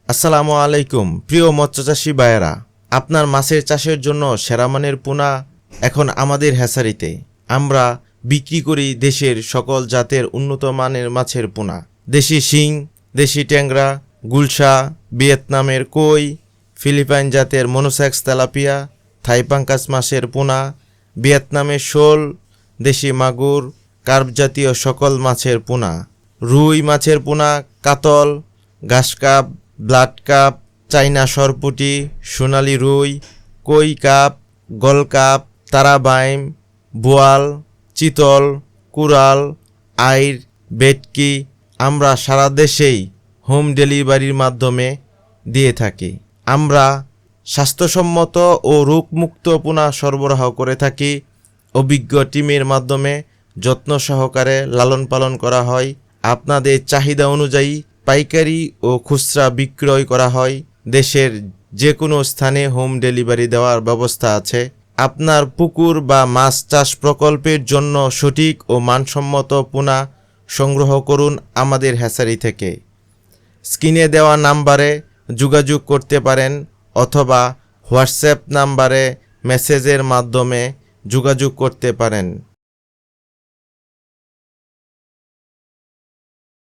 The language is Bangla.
আসসালামু আলাইকুম প্রিয় মৎস্যচাষী ভাইয়েরা, আপনার মাছের চাষের জন্য সেরা মানের পোনা এখন আমাদের হ্যাচারিতে। আমরা বিক্রি করি দেশের সকল জাতের উন্নত মানের মাছের পোনা, দেশি শিং, দেশি ট্যাংরা, গুলশা, ভিয়েতনামের কই, ফিলিপাইন জাতের মনোসেক্স তেলাপিয়া, থাইপাঙ্কাস মাছের পোনা, ভিয়েতনামের শোল, দেশি মাগুর, কার্প জাতীয় সকল মাছের পোনা, রুই মাছের পোনা, কাতল, ঘাসকাপ, ব্লাড কাপ, চাইনা সরপুটি, সোনালি রুই, কই কাপ, গল কাপ, তারাবাইম, বোয়াল, চিতল, কুরাল, আইর, ভেটকি আমরা সারা দেশেই হোম ডেলিভারির মাধ্যমে দিয়ে থাকি। আমরা স্বাস্থ্যসম্মত ও রোগমুক্ত পোনা সরবরাহ করে থাকি। অভিজ্ঞ টিমের মাধ্যমে যত্ন সহকারে লালন পালন করা হয়। আপনাদের চাহিদা অনুযায়ী পাইকারি ও খুচরা বিক্রয় করা হয়। দেশের যে কোনো স্থানে হোম ডেলিভারি দেওয়ার ব্যবস্থা আছে। আপনার পুকুর বা মাছ চাষ প্রকল্পের জন্য সঠিক ও মানসম্মত পোনা সংগ্রহ করুন আমাদের হ্যাচারি থেকে। স্ক্রিনে দেওয়া নাম্বারে যোগাযোগ করতে পারেন অথবা হোয়াটসঅ্যাপ নাম্বারে মেসেজের মাধ্যমে যোগাযোগ করতে পারেন।